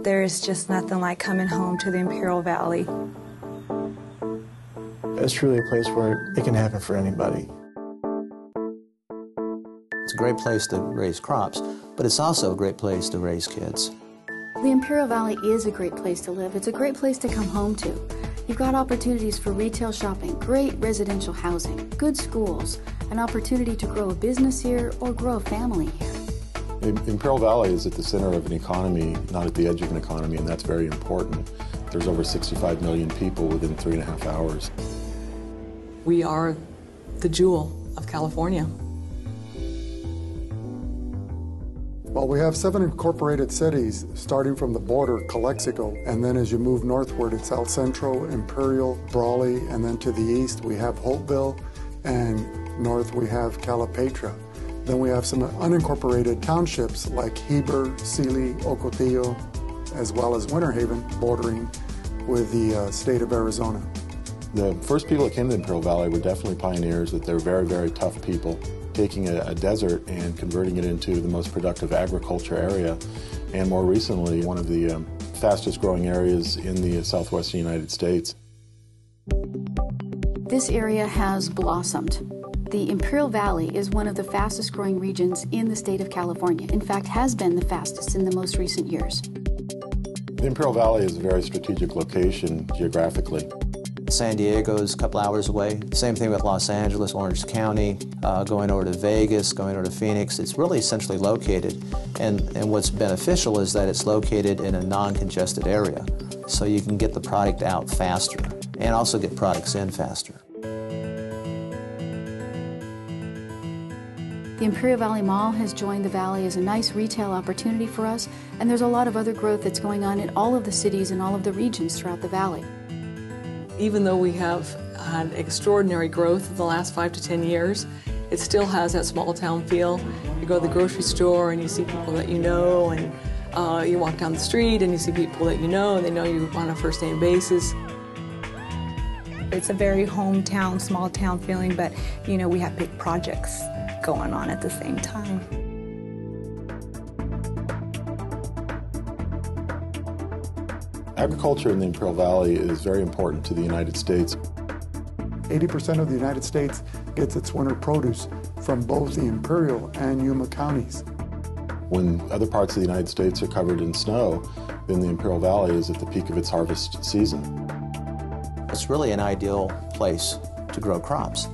There is just nothing like coming home to the Imperial Valley. It's truly a place where it can happen for anybody. It's a great place to raise crops, but it's also a great place to raise kids. The Imperial Valley is a great place to live. It's a great place to come home to. You've got opportunities for retail shopping, great residential housing, good schools, an opportunity to grow a business here or grow a family here. The Imperial Valley is at the center of an economy, not at the edge of an economy, and that's very important. There's over 65 million people within 3.5 hours. We are the jewel of California. Well, we have 7 incorporated cities, starting from the border, Calexico, and then as you move northward, it's El Centro, Imperial, Brawley, and then to the east we have Holtville, and north we have Calipatra. Then we have some unincorporated townships like Heber, Sealy, Ocotillo, as well as Winter Haven, bordering with the state of Arizona. The first people that came to the Imperial Valley were definitely pioneers, that they're very, very tough people, taking a desert and converting it into the most productive agriculture area, and more recently, one of the fastest growing areas in the southwestern United States. This area has blossomed. The Imperial Valley is one of the fastest growing regions in the state of California. In fact, has been the fastest in the most recent years. The Imperial Valley is a very strategic location geographically. San Diego's a couple hours away. Same thing with Los Angeles, Orange County, going over to Vegas, going over to Phoenix. It's really centrally located, and what's beneficial is that it's located in a non-congested area, so you can get the product out faster and also get products in faster. The Imperial Valley Mall has joined the Valley as a nice retail opportunity for us, and there's a lot of other growth that's going on in all of the cities and all of the regions throughout the Valley. Even though we have had extraordinary growth in the last 5 to 10 years, it still has that small town feel. You go to the grocery store and you see people that you know, and you walk down the street and you see people that you know, and they know you on a first name basis. It's a very hometown, small town feeling, but you know, we have big projects going on at the same time. Agriculture in the Imperial Valley is very important to the United States. 80% of the United States gets its winter produce from both the Imperial and Yuma counties. When other parts of the United States are covered in snow, then the Imperial Valley is at the peak of its harvest season. It's really an ideal place to grow crops.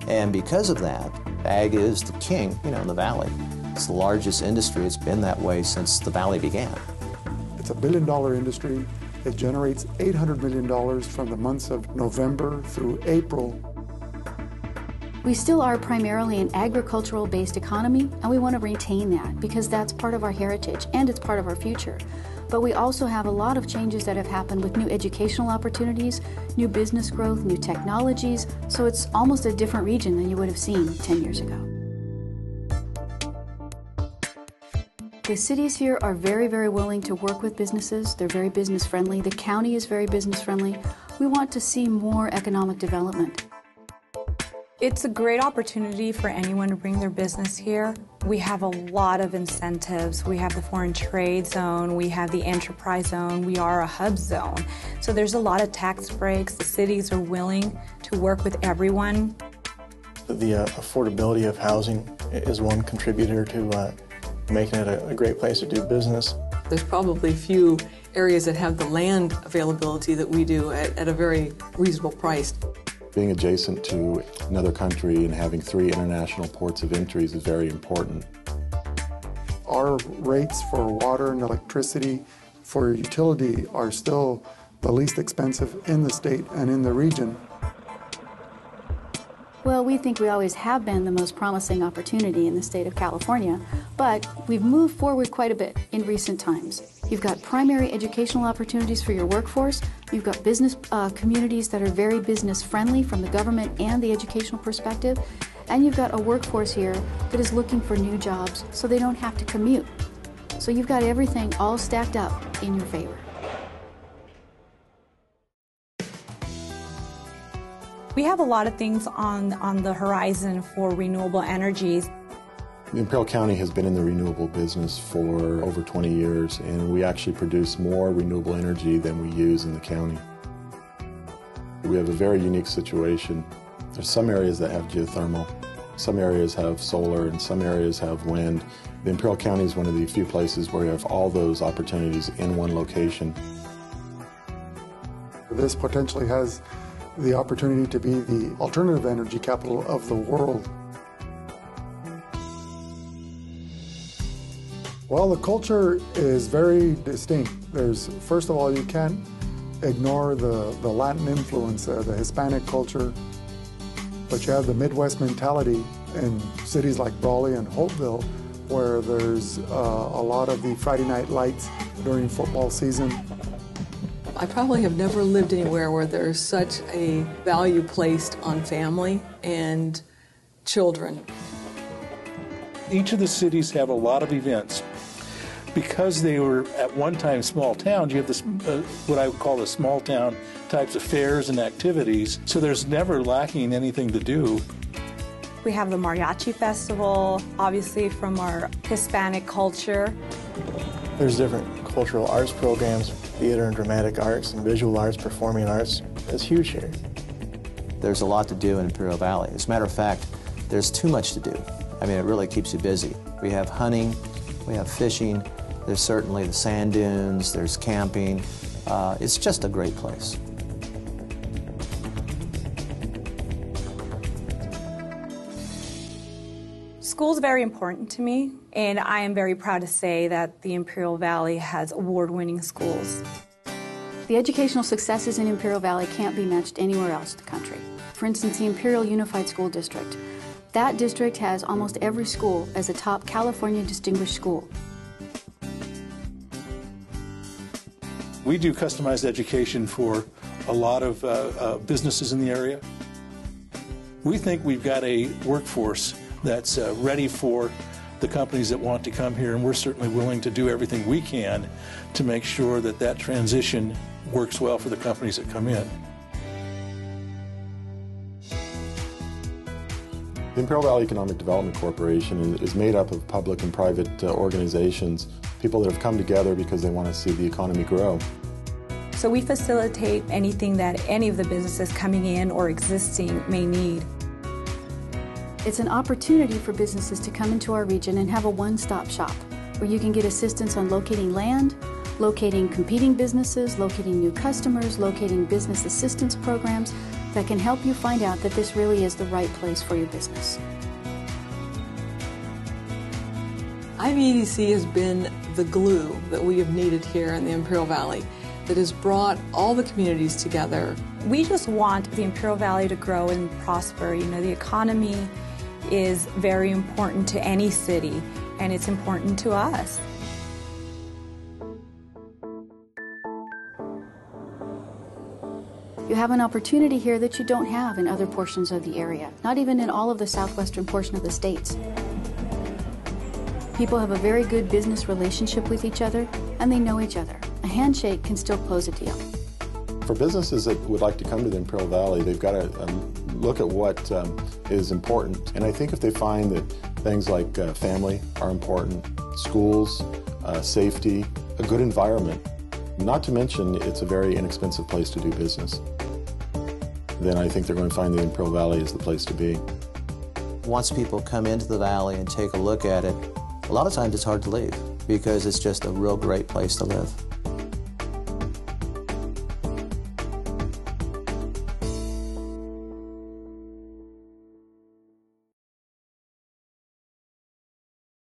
And because of that, ag is the king, in the valley. It's the largest industry. It's been that way since the valley began. It's a $1 billion industry. It generates $800 million from the months of November through April. We still are primarily an agricultural-based economy, and we want to retain that because that's part of our heritage and it's part of our future. But we also have a lot of changes that have happened with new educational opportunities, new business growth, new technologies, so it's almost a different region than you would have seen 10 years ago. The cities here are very, very willing to work with businesses. They're very business friendly. The county is very business friendly. We want to see more economic development. It's a great opportunity for anyone to bring their business here. We have a lot of incentives. We have the foreign trade zone, we have the enterprise zone, we are a hub zone. So there's a lot of tax breaks. The cities are willing to work with everyone. The affordability of housing is one contributor to making it a great place to do business. There's probably few areas that have the land availability that we do at a very reasonable price. Being adjacent to another country and having 3 international ports of entry is very important. Our rates for water and electricity for utility are still the least expensive in the state and in the region. Well, we think we always have been the most promising opportunity in the state of California, but we've moved forward quite a bit in recent times. You've got primary educational opportunities for your workforce. You've got business communities that are very business friendly from the government and the educational perspective. And you've got a workforce here that is looking for new jobs so they don't have to commute. So you've got everything all stacked up in your favor. We have a lot of things on the horizon for renewable energies. Imperial County has been in the renewable business for over 20 years, and we actually produce more renewable energy than we use in the county. We have a very unique situation. There's some areas that have geothermal, some areas have solar, and some areas have wind. The Imperial County is one of the few places where you have all those opportunities in one location. This potentially has the opportunity to be the alternative energy capital of the world. Well, the culture is very distinct. First of all, you can't ignore the Latin influence, the Hispanic culture, but you have the Midwest mentality in cities like Brawley and Holtville, where there's a lot of the Friday night lights during football season. I probably have never lived anywhere where there's such a value placed on family and children. Each of the cities have a lot of events. Because they were at one time small towns, you have this, what I would call the small town types of fairs and activities, so there's never lacking anything to do. We have the Mariachi Festival, obviously from our Hispanic culture. There's different cultural arts programs, theater and dramatic arts and visual arts, performing arts. It's huge here. There's a lot to do in Imperial Valley. As a matter of fact, there's too much to do. I mean, it really keeps you busy. We have hunting, we have fishing, there's certainly the sand dunes, there's camping. It's just a great place. School's very important to me, and I am very proud to say that the Imperial Valley has award-winning schools. The educational successes in Imperial Valley can't be matched anywhere else in the country. For instance, the Imperial Unified School District. That district has almost every school as a top California distinguished school. We do customized education for a lot of businesses in the area. We think we've got a workforce that's ready for the companies that want to come here, and we're certainly willing to do everything we can to make sure that that transition works well for the companies that come in. The Imperial Valley Economic Development Corporation is made up of public and private organizations, people that have come together because they want to see the economy grow. So we facilitate anything that any of the businesses coming in or existing may need. It's an opportunity for businesses to come into our region and have a one-stop shop where you can get assistance on locating land, locating competing businesses, locating new customers, locating business assistance programs that can help you find out that this really is the right place for your business. IVEDC has been the glue that we have needed here in the Imperial Valley that has brought all the communities together. We just want the Imperial Valley to grow and prosper. You know, the economy is very important to any city, and it's important to us. You have an opportunity here that you don't have in other portions of the area, not even in all of the southwestern portion of the states. People have a very good business relationship with each other, and they know each other. A handshake can still close a deal. For businesses that would like to come to the Imperial Valley, they've got to look at what is important. And I think if they find that things like family are important, schools, safety, a good environment, not to mention it's a very inexpensive place to do business, then I think they're going to find the Imperial Valley is the place to be. Once people come into the valley and take a look at it, a lot of times it's hard to leave because it's just a real great place to live.